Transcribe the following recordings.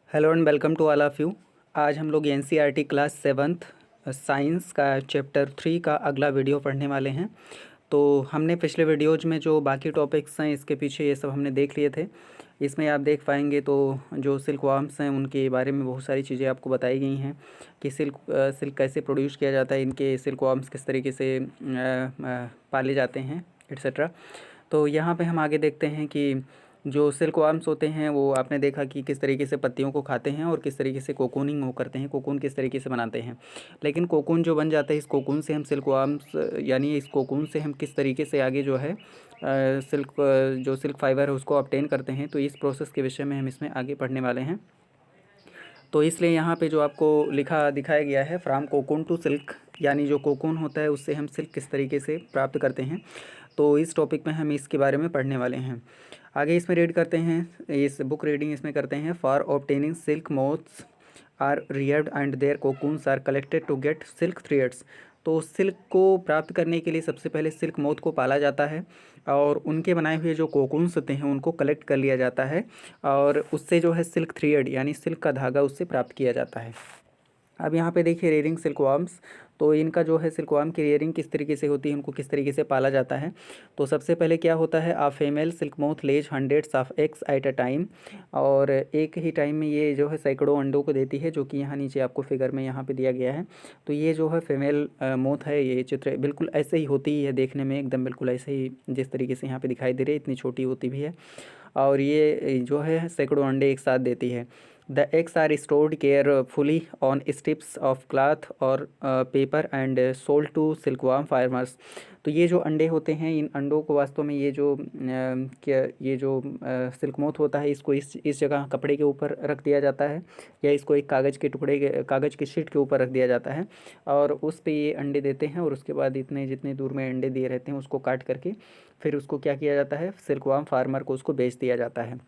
Hello and welcome to all of you. आज हम लोग एनसीईआरटी क्लास 7th साइंस का चैप्टर 3 का अगला वीडियो पढ़ने वाले हैं। तो हमने पिछले वीडियोज में जो बाकी टॉपिक्स हैं इसके पीछे ये सब हमने देख लिए थे। इसमें आप देख पाएंगे तो जो सिल्क वार्म्स हैं उनके बारे में बहुत सारी चीज़ें आपको बताई गई हैं कि सिल्क कैसे प्रोड्यूस किया जाता है, इनके सिल्क वार्म्स किस तरीके से पाले जाते हैं एट्सेट्रा। तो यहाँ पे हम आगे देखते हैं कि जो सिल्क वार्म्स होते हैं वो आपने देखा कि किस तरीके से पत्तियों को खाते हैं और किस तरीके से कोकूनिंग वो करते हैं, कोकून किस तरीके से बनाते हैं। लेकिन कोकून जो बन जाता है, इस कोकून से हम सिल्क वार्म्स यानी इस कोकून से हम किस तरीके से आगे जो है सिल्क जो सिल्क फाइबर है उसको ऑब्टेन करते हैं, तो इस प्रोसेस के विषय में हम इसमें आगे पढ़ने वाले हैं। तो इसलिए यहाँ पे जो आपको लिखा दिखाया गया है फ्राम कोकून टू सिल्क, यानी जो कोकून होता है उससे हम सिल्क किस तरीके से प्राप्त करते हैं, तो इस टॉपिक में हम इसके बारे में पढ़ने वाले हैं। आगे इसमें रीड करते हैं, इस बुक रीडिंग इसमें करते हैं। For obtaining silk moths are reared and their cocoons are collected to get silk threads. तो सिल्क को प्राप्त करने के लिए सबसे पहले सिल्क मोथ को पाला जाता है और उनके बनाए हुए जो कोकून्स होते हैं उनको कलेक्ट कर लिया जाता है और उससे जो है सिल्क थ्रेड यानी सिल्क का धागा उससे प्राप्त किया जाता है। अब यहाँ पे देखिए रेयरिंग सिल्क वार्म्स, तो इनका जो है सिल्क वार्म की रेयरिंग किस तरीके से होती है, उनको किस तरीके से पाला जाता है। तो सबसे पहले क्या होता है, a female silk moth lays hundreds of eggs at a time, और एक ही टाइम में ये जो है सैकड़ों अंडों को देती है, जो कि यहाँ नीचे आपको फिगर में यहाँ पे दिया गया है। तो ये जो है फीमेल मोथ है, ये चित्र बिल्कुल ऐसे ही होती है देखने में, एकदम बिल्कुल ऐसे ही जिस तरीके से यहाँ पे दिखाई दे रही है, इतनी छोटी होती भी है और ये जो है सैकड़ों अंडे एक साथ देती है। The eggs are stored carefully on strips of cloth और paper and sold to silkworm farmers. तो ये जो अंडे होते हैं, इन अंडों को वास्तव में ये जो सिल्क मोथ होता है इसको इस जगह कपड़े के ऊपर रख दिया जाता है या इसको एक कागज़ के शीट के ऊपर रख दिया जाता है और उस पे ये अंडे देते हैं और उसके बाद इतने जितने दूर में अंडे दिए रहते हैं उसको काट करके फिर उसको क्या किया जाता है, सिल्कवर्म फार्मर को उसको बेच दिया जाता है।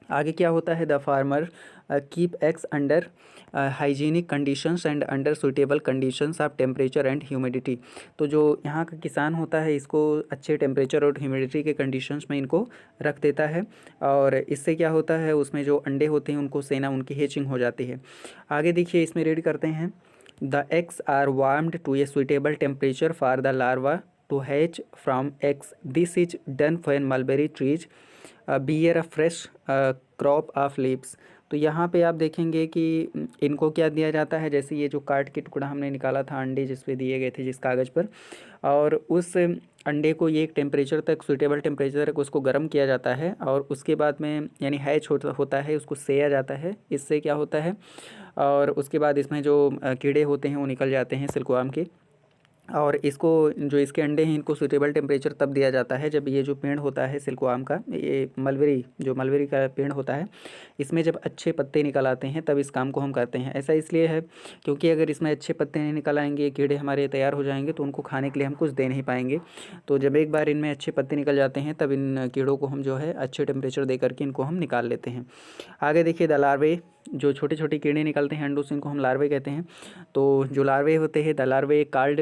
आगे क्या होता है, the farmer keep eggs under hygienic conditions and under suitable conditions of temperature and humidity. तो जो यहाँ का किसान होता है इसको अच्छे टेम्परेचर और ह्यूमिडिटी के कंडीशंस में इनको रख देता है और इससे क्या होता है, उसमें जो अंडे होते हैं उनको सेना उनकी हेचिंग हो जाती है। आगे देखिए इसमें रीड करते हैं, the eggs are warmed to a suitable temperature for the larvae to hatch from eggs. This is done for mulberry trees bear a fresh crop of leaves. तो यहाँ पे आप देखेंगे कि इनको क्या दिया जाता है, जैसे ये जो काट के टुकड़ा हमने निकाला था अंडे जिस पे दिए गए थे जिस कागज़ पर, और उस अंडे को ये एक टेम्परेचर तक, सूटेबल टेम्परेचर तक उसको गर्म किया जाता है और उसके बाद में यानी हैच होता है, उसको सेया जाता है। इससे क्या होता है, और उसके बाद इसमें जो कीड़े होते हैं वो निकल जाते हैं सिल्कवर्म के, और इसको जो इसके अंडे हैं इनको सूटेबल टेम्परेचर तब दिया जाता है जब ये जो पेड़ होता है सिल्कवर्म का, ये मलबेरी का पेड़ होता है, इसमें जब अच्छे पत्ते निकल आते हैं तब इस काम को हम करते हैं। ऐसा इसलिए है क्योंकि अगर इसमें अच्छे पत्ते नहीं निकल आएंगे, कीड़े हमारे तैयार हो जाएंगे तो उनको खाने के लिए हम कुछ दे नहीं पाएंगे। तो जब एक बार इनमें अच्छे पत्ते निकल जाते हैं तब इन कीड़ों को हम जो है अच्छे टेम्परेचर दे करके इनको हम निकाल लेते हैं। आगे देखिए, द लार्वे, जो छोटे छोटे कीड़े निकलते हैं अंडों से इनको हम लार्वे कहते हैं। तो जो लार्वे होते हैं, द लार्वे कॉल्ड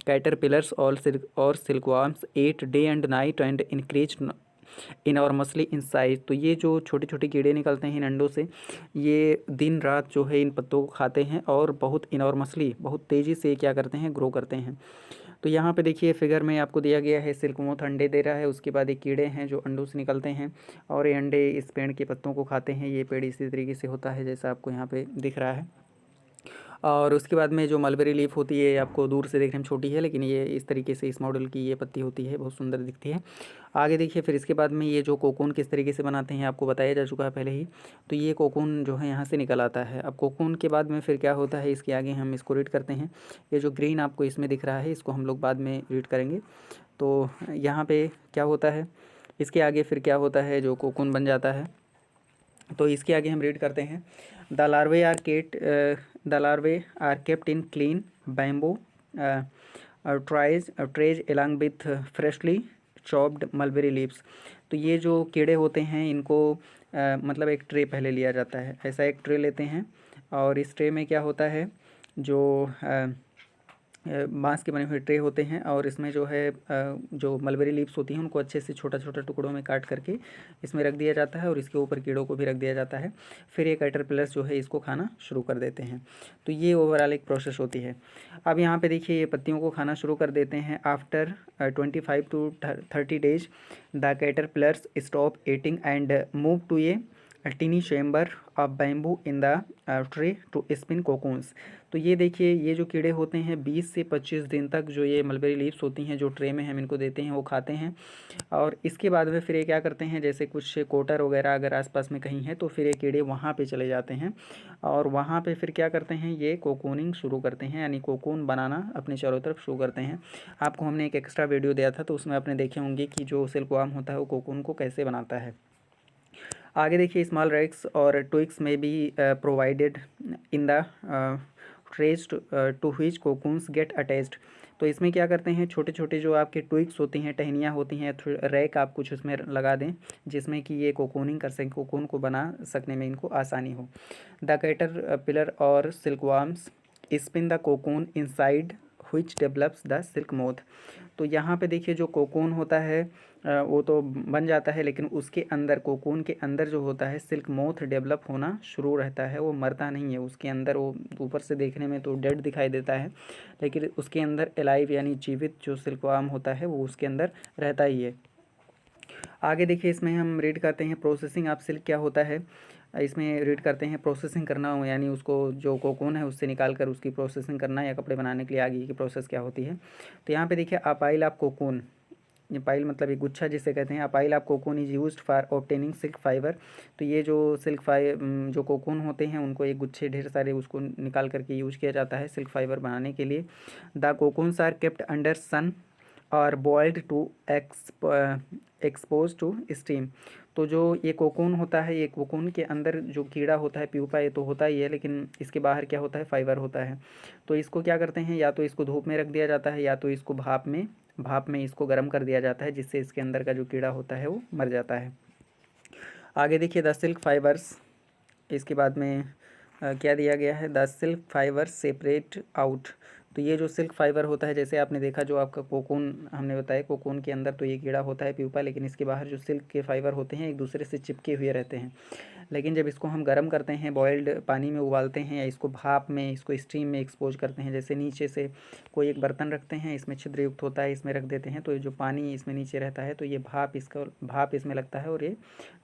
कैटरपिलर्स और silkworms eat day and night and increase enormously in size. तो ये जो छोटे छोटे कीड़े निकलते हैं इन अंडों से, ये दिन रात जो है इन पत्तों को खाते हैं और बहुत इनॉर्मसली, बहुत तेज़ी से क्या करते हैं, ग्रो करते हैं। तो यहाँ पे देखिए फिगर में आपको दिया गया है, सिल्कमोथ अंडे दे रहा है, उसके बाद ये कीड़े हैं जो अंडों से निकलते हैं और ये अंडे इस पेड़ के पत्तों को खाते हैं। ये पेड़ इसी तरीके से होता है जैसा आपको यहाँ पे दिख रहा है। और उसके बाद में जो मलबेरी लीफ होती है आपको दूर से देखने में छोटी है, लेकिन ये इस तरीके से इस मॉडल की ये पत्ती होती है, बहुत सुंदर दिखती है। आगे देखिए फिर इसके बाद में ये जो कोकून किस तरीके से बनाते हैं आपको बताया जा चुका है पहले ही। तो ये कोकून जो है यहाँ से निकल आता है। अब कोकून के बाद में फिर क्या होता है, इसके आगे हम इसको रीड करते हैं। ये जो ग्रीन आपको इसमें दिख रहा है इसको हम लोग बाद में रीड करेंगे। तो यहाँ पे क्या होता है, इसके आगे फिर क्या होता है, जो कोकून बन जाता है। तो इसके आगे हम रीड करते हैं, the larvae are kept in clean bamboo trays along with freshly chopped mulberry leaves. तो ये जो कीड़े होते हैं इनको मतलब एक ट्रे पहले लिया जाता है, ऐसा एक ट्रे लेते हैं और इस ट्रे में क्या होता है, जो बांस के बने हुए ट्रे होते हैं और इसमें जो है जो मलबेरी लीव्स होती हैं उनको अच्छे से छोटा छोटा टुकड़ों में काट करके इसमें रख दिया जाता है और इसके ऊपर कीड़ों को भी रख दिया जाता है। फिर ये कैटरपिलर्स जो है इसको खाना शुरू कर देते हैं। तो ये ओवरऑल एक प्रोसेस होती है। अब यहाँ पे देखिए ये पत्तियों को खाना शुरू कर देते हैं। After 25 to 30 days the caterpillars stop eating and move to a tiny chamber of bamboo in the tray to spin cocoons. तो ये देखिए ये जो कीड़े होते हैं 20 से 25 दिन तक जो ये मलबेरी लीव्स होती हैं जो ट्रे में हम इनको देते हैं वो खाते हैं। और इसके बाद में फिर ये क्या करते हैं, जैसे कुछ कोटर वगैरह अगर आसपास में कहीं है तो फिर ये कीड़े वहाँ पे चले जाते हैं और वहाँ पे फिर क्या करते हैं, ये कोकूनिंग शुरू करते हैं, यानी कोकून बनाना अपने चारों तरफ शुरू करते हैं। आपको हमने एक एक्स्ट्रा वीडियो दिया था तो उसमें आपने देखे होंगे कि जो सिल्कवर्म होता है वो कोकून को कैसे बनाता है। आगे देखिए स्मॉल रैक्स और ट्विग्स में be provided in the trays to which cocoons get attached. तो इसमें क्या करते हैं, छोटे छोटे जो आपके ट्विग्स होती हैं, टहनियाँ होती हैं, रैक आप कुछ उसमें लगा दें जिसमें कि ये कोकूनिंग कर सकें, कोकून को बना सकने में इनको आसानी हो। द कैटर पिलर और silkworms spin the cocoon inside which develops the silk moth. तो यहाँ पे देखिए जो कोकून होता है वो तो बन जाता है, लेकिन उसके अंदर कोकून के अंदर जो होता है सिल्क मोथ डेवलप होना शुरू रहता है। वो मरता नहीं है, उसके अंदर वो ऊपर से देखने में तो डेड दिखाई देता है, लेकिन उसके अंदर एलाइव यानी जीवित जो सिल्कवर्म होता है वो उसके अंदर रहता ही है। आगे देखिए इसमें हम रीड करते हैं प्रोसेसिंग ऑफ सिल्क क्या होता है। इसमें रीड करते हैं प्रोसेसिंग करना हो, यानी उसको जो कोकून है उससे निकाल कर उसकी प्रोसेसिंग करना या कपड़े बनाने के लिए आगे की प्रोसेस क्या होती है। तो यहाँ पे देखिए अ पाइल ऑफ कोकून, ये पाइल मतलब एक गुच्छा जिसे कहते हैं। A pile of cocoon is used for obtaining silk fibre. तो ये जो जो कोकून होते हैं उनको एक गुच्छे ढेर सारे उसको निकाल करके यूज किया जाता है सिल्क फाइबर बनाने के लिए। The cocoons are kept under sun और boiled to expose to steam. तो जो ये कोकून होता है, ये कोकून के अंदर जो कीड़ा होता है, प्यूपा, ये तो होता ही है, लेकिन इसके बाहर क्या होता है, फाइबर होता है। तो इसको क्या करते हैं, या तो इसको धूप में रख दिया जाता है या तो इसको भाप में इसको गर्म कर दिया जाता है, जिससे इसके अंदर का जो कीड़ा होता है वो मर जाता है। आगे देखिए द सिल्क फाइबर्स, इसके बाद में क्या दिया गया है, the silk fibre separate out. तो ये जो सिल्क फाइबर होता है, जैसे आपने देखा जो आपका कोकून हमने बताया, कोकून के अंदर तो ये कीड़ा होता है प्यूपा, लेकिन इसके बाहर जो सिल्क के फाइबर होते हैं एक दूसरे से चिपके हुए रहते हैं। लेकिन जब इसको हम गर्म करते हैं, बॉइल्ड पानी में उबालते हैं या इसको भाप में, इसको स्टीम में एक्सपोज करते हैं, जैसे नीचे से कोई एक बर्तन रखते हैं, इसमें छिद्र युक्त होता है, इसमें रख देते हैं, तो ये जो पानी इसमें नीचे रहता है तो ये भाप इसमें लगता है और ये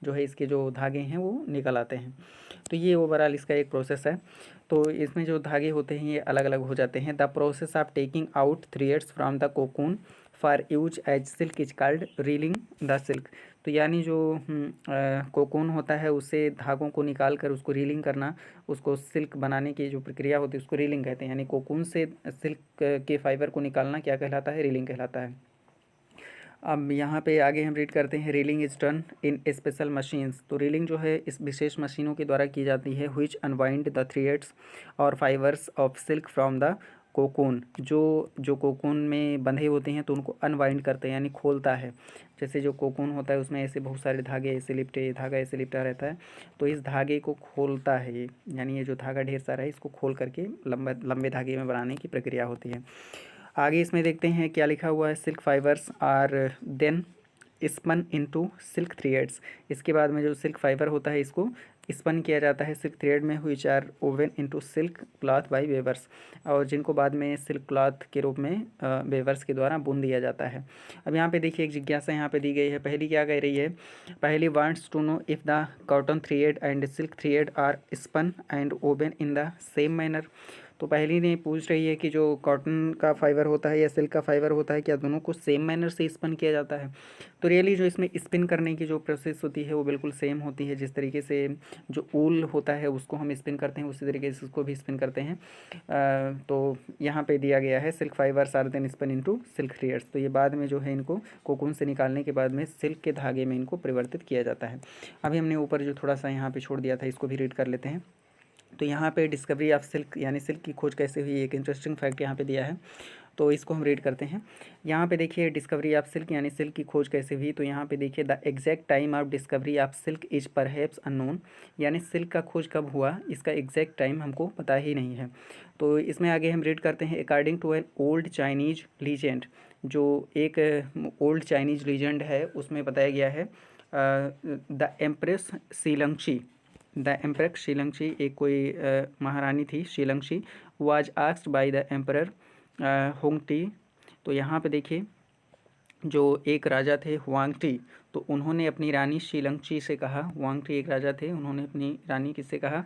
जो है इसके जो धागे हैं वो निकल आते हैं। तो ये ओवरऑल इसका एक प्रोसेस है। तो इसमें जो धागे होते हैं ये अलग अलग हो जाते हैं। The process of taking out threads from the cocoon for use as silk is called reeling the silk. तो यानी जो कोकून होता है उससे धागों को निकाल कर उसको रीलिंग करना, उसको सिल्क बनाने की जो प्रक्रिया होती है उसको रीलिंग कहते हैं। यानी कोकून से सिल्क के फाइबर को निकालना क्या कहलाता है, रीलिंग कहलाता है। अब यहाँ पे आगे हम रीड करते हैं reeling is done in special machines. तो रीलिंग जो है इस विशेष मशीनों के द्वारा की जाती है। व्हिच अनवाइंड द थ्रेड्स और fibres of silk from the cocoon. जो कोकून में बंधे होते हैं तो उनको अनवाइंड करते हैं यानी खोलता है। जैसे जो कोकून होता है उसमें ऐसे बहुत सारे धागे ऐसे लिपटे, धागा ऐसे लिपटा रहता है, तो इस धागे को खोलता है ये, यानी ये जो धागा ढेर सारा है इसको खोल करके लंबे धागे में बनाने की प्रक्रिया होती है। आगे इसमें देखते हैं क्या लिखा हुआ है, silk fibres are then spun into silk threads. इसके बाद में जो सिल्क फाइबर होता है इसको स्पन किया जाता है सिल्क थ्रेड में, which are woven into silk cloth by weavers, और जिनको बाद में सिल्क क्लॉथ के रूप में वेवर्स के द्वारा बुन दिया जाता है। अब यहाँ पे देखिए एक जिज्ञासा यहाँ पे दी गई है। पहली क्या कह रही है, Paheli wants to know if the cotton thread and silk thread are spun and woven in the same manner. तो पहली ने पूछ रही है कि जो कॉटन का फाइबर होता है या सिल्क का फाइबर होता है क्या दोनों को सेम मैनर से स्पिन किया जाता है। तो रियली जो इसमें स्पिन करने की जो प्रोसेस होती है वो बिल्कुल सेम होती है। जिस तरीके से जो ऊल होता है उसको हम स्पिन करते हैं उसी तरीके से उसको भी स्पिन करते हैं। तो यहाँ पे दिया गया है silk fibres are then spin into silk threads. तो ये बाद में जो है इनको कोकून से निकालने के बाद में सिल्क के धागे में इनको परिवर्तित किया जाता है। अभी हमने ऊपर जो थोड़ा सा यहाँ पे छोड़ दिया था इसको भी रीड कर लेते हैं। तो यहाँ पे डिस्कवरी ऑफ सिल्क यानी सिल्क की खोज कैसे हुई, एक इंटरेस्टिंग फैक्ट यहाँ पे दिया है, तो इसको हम रीड करते हैं। यहाँ पे देखिए डिस्कवरी ऑफ सिल्क यानी सिल्क की खोज कैसे हुई, तो यहाँ पे देखिए the exact time of discovery of silk is perhaps unknown, यानी सिल्क का खोज कब हुआ इसका एग्जैक्ट टाइम हमको पता ही नहीं है। तो इसमें आगे हम रीड करते हैं, according to an old Chinese legend, जो एक ओल्ड चाइनीज लीजेंड है उसमें बताया गया है the empress Xilingshi, the empress Xilingshi एक कोई महारानी थी Xilingshi, was asked by the emperor Huangdi. तो यहाँ पे देखिए जो एक राजा थे हुआंगटी, तो उन्होंने अपनी रानी शीलंगची से कहा, हुआंगटी एक राजा थे, उन्होंने अपनी रानी किससे कहा,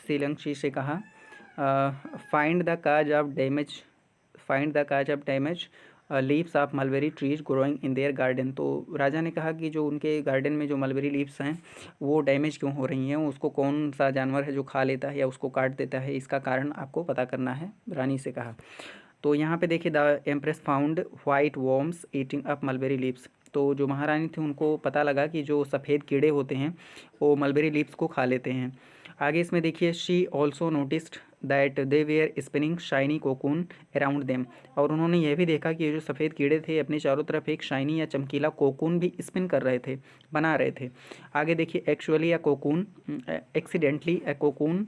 शीलंगची से कहा, find the cause of damage, find the cause of damage leaves of mulberry trees growing in their garden. तो राजा ने कहा कि जो उनके गार्डन में जो मलबेरी लीव्स हैं वो डैमेज क्यों हो रही हैं, उसको कौन सा जानवर है जो खा लेता है या उसको काट देता है, इसका कारण आपको पता करना है, रानी से कहा। तो यहाँ पे देखिए the empress found white worms eating up mulberry leaves, तो जो महारानी थी उनको पता लगा कि जो सफ़ेद कीड़े होते हैं वो मलबेरी लीव्स को खा लेते हैं। आगे इसमें देखिए she also noticed that they were spinning shiny cocoon around them, और उन्होंने यह भी देखा कि ये जो सफ़ेद कीड़े थे अपने चारों तरफ एक शाइनी या चमकीला कोकून भी स्पिन कर रहे थे, बना रहे थे। आगे देखिए actually a cocoon, accidentally a cocoon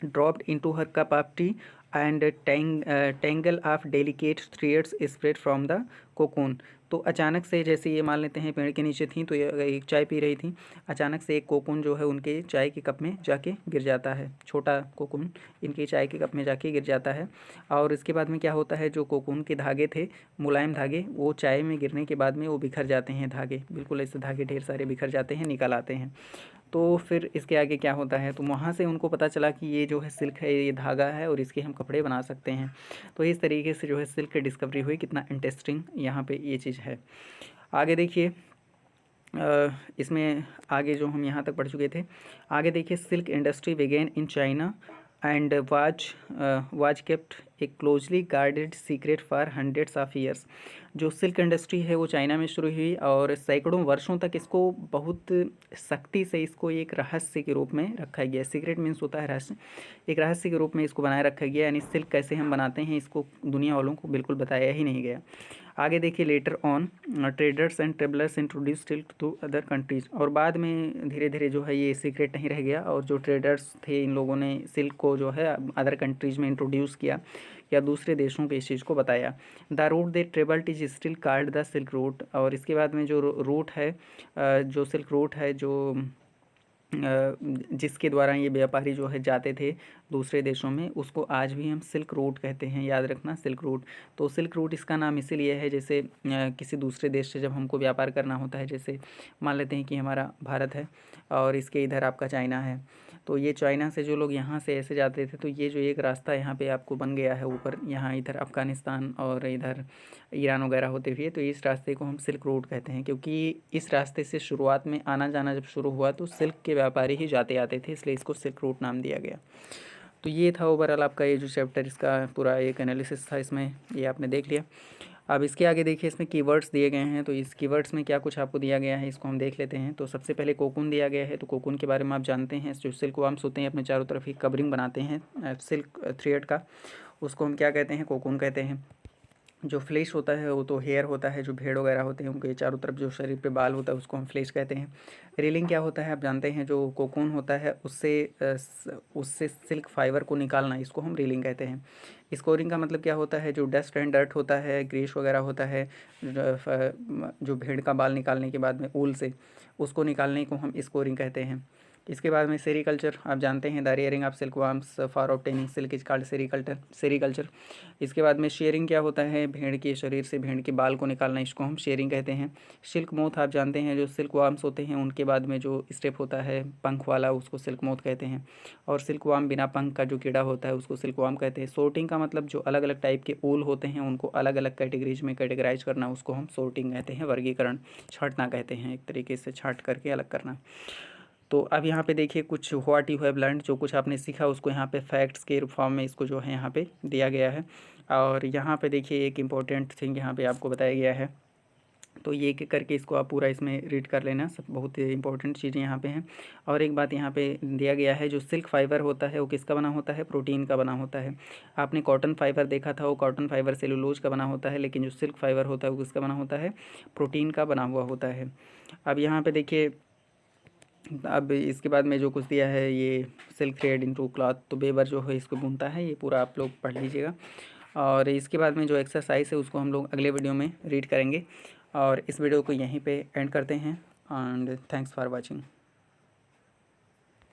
dropped into her cup of tea and tangle of delicate threads spread from the cocoon। तो अचानक से जैसे ये मान लेते हैं पेड़ के नीचे थी, तो ये एक चाय पी रही थी, अचानक से एक कोकून जो है उनके चाय के कप में जाके गिर जाता है, छोटा कोकून इनके चाय के कप में जाके गिर जाता है। और इसके बाद में क्या होता है, जो कोकून के धागे थे मुलायम धागे, वो चाय में गिरने के बाद में वो बिखर जाते हैं, धागे बिल्कुल ऐसे धागे ढेर सारे बिखर जाते हैं, निकल आते हैं। तो फिर इसके आगे क्या होता है, तो वहाँ से उनको पता चला कि ये जो है सिल्क है, ये धागा है और इसके हम कपड़े बना सकते हैं। तो इस तरीके से जो है सिल्क की डिस्कवरी हुई, कितना इंटरेस्टिंग यहाँ पे ये चीज़ है। आगे देखिए इसमें आगे जो हम यहाँ तक पढ़ चुके थे, आगे देखिए silk industry began in China and was kept a closely guarded secret for hundreds of years. जो सिल्क इंडस्ट्री है वो चाइना में शुरू हुई और सैकड़ों वर्षों तक इसको बहुत सख्ती से इसको एक रहस्य के रूप में रखा गया। सीक्रेट मीन्स होता है रहस्य, एक रहस्य के रूप में इसको बनाए रखा गया, यानी सिल्क कैसे हम बनाते हैं इसको दुनिया वालों को बिल्कुल बताया ही नहीं गया। आगे देखिए later on traders and travellers introduce silk to other countries, और बाद में धीरे धीरे जो है ये सीक्रेट नहीं रह गया और जो ट्रेडर्स थे इन लोगों ने सिल्क को जो है अदर कंट्रीज़ में इंट्रोड्यूस किया या दूसरे देशों पे इस चीज़ को बताया। The route they travelled is still called the silk route, और इसके बाद में जो रूट है जो सिल्क रूट है जो जिसके द्वारा ये व्यापारी जो है जाते थे दूसरे देशों में, उसको आज भी हम सिल्क रूट कहते हैं, याद रखना सिल्क रूट। तो सिल्क रूट इसका नाम इसीलिए है जैसे किसी दूसरे देश से जब हमको व्यापार करना होता है, जैसे मान लेते हैं कि हमारा भारत है और इसके इधर आपका चाइना है, तो ये चाइना से जो लोग यहाँ से ऐसे जाते थे, तो ये जो एक रास्ता यहाँ पे आपको बन गया है ऊपर, यहाँ इधर अफ़गानिस्तान और इधर ईरान वगैरह होते हुए, तो इस रास्ते को हम सिल्क रोड कहते हैं, क्योंकि इस रास्ते से शुरुआत में आना जाना जब शुरू हुआ तो सिल्क के व्यापारी ही जाते आते थे, इसलिए इसको सिल्क रूट नाम दिया गया। तो ये था ओवरऑल आपका ये जो चैप्टर, इसका पूरा एक एनालिसिस था, इसमें ये आपने देख लिया। अब इसके आगे देखिए इसमें कीवर्ड्स दिए गए हैं, तो इस कीवर्ड्स में क्या कुछ आपको दिया गया है इसको हम देख लेते हैं। तो सबसे पहले कोकून दिया गया है, तो कोकून के बारे में आप जानते हैं, जो सिल्क वार्म्स होते हैं अपने चारों तरफ ही कवरिंग बनाते हैं सिल्क थ्रेड का, उसको हम क्या कहते हैं, कोकून कहते हैं। जो फ्लेश होता है वो तो हेयर होता है, जो भेड़ वगैरह होते हैं उनके चारों तरफ जो शरीर पे बाल होता है उसको हम फ्लेश कहते हैं। रीलिंग क्या होता है आप जानते हैं, जो कोकून होता है उससे सिल्क फाइबर को निकालना, इसको हम रीलिंग कहते हैं। स्कोरिंग का मतलब क्या होता है, जो डस्ट एंड डर्ट होता है, ग्रीस वगैरह होता है जो भेड़ का बाल निकालने के बाद में ऊल से, उसको निकालने को हम स्कोरिंग कहते हैं। इसके बाद में सेरीकल्चर आप जानते हैं, the rearing of silk warms for obtaining silk is called sericulture. इसके बाद में शेयरिंग क्या होता है, भेड़ के शरीर से भेड़ के बाल को निकालना, इसको हम शेयरिंग कहते हैं। सिल्क मोथ आप जानते हैं, जो सिल्क वार्म्स होते हैं उनके बाद में जो स्टेप होता है पंख वाला, उसको सिल्क मोथ कहते हैं। और सिल्क वार्म बिना पंख का जो कीड़ा होता है उसको सिल्क वार्म कहते हैं। सोर्टिंग का मतलब जो अलग अलग टाइप के ऊल होते हैं उनको अलग अलग कैटेगरीज में कैटेगराइज करना, उसको हम सोर्टिंग कहते हैं, वर्गीकरण, छांटना कहते हैं, एक तरीके से छांट करके अलग करना। तो अब यहाँ पे देखिए कुछ व्हाट यू हैव लर्नड, जो कुछ आपने सीखा उसको यहाँ पे फैक्ट्स के फॉर्म में इसको जो है यहाँ पे दिया गया है। और यहाँ पे देखिए एक इम्पोर्टेंट थिंग यहाँ पे आपको बताया गया है तो ये एक करके इसको आप पूरा इसमें रीड कर लेना, सब बहुत इंपॉर्टेंट चीज़ें यहाँ पे हैं। और एक बात यहाँ पे दिया गया है, जो सिल्क फाइबर होता है वो किसका बना होता है, प्रोटीन का बना होता है। आपने कॉटन फाइबर देखा था, वो कॉटन फाइबर सेलुलोज का बना होता है, लेकिन जो सिल्क फाइबर होता है वो किसका बना होता है, प्रोटीन का बना हुआ होता है। अब यहाँ पे देखिए, अब इसके बाद में जो कुछ दिया है, ये सिल्क थ्रेड इनटू क्लॉथ, तो वेबर जो है इसको बुनता है, ये पूरा आप लोग पढ़ लीजिएगा। और इसके बाद में जो एक्सरसाइज है उसको हम लोग अगले वीडियो में रीड करेंगे। और इस वीडियो को यहीं पे एंड करते हैं, एंड थैंक्स फॉर वाचिंग।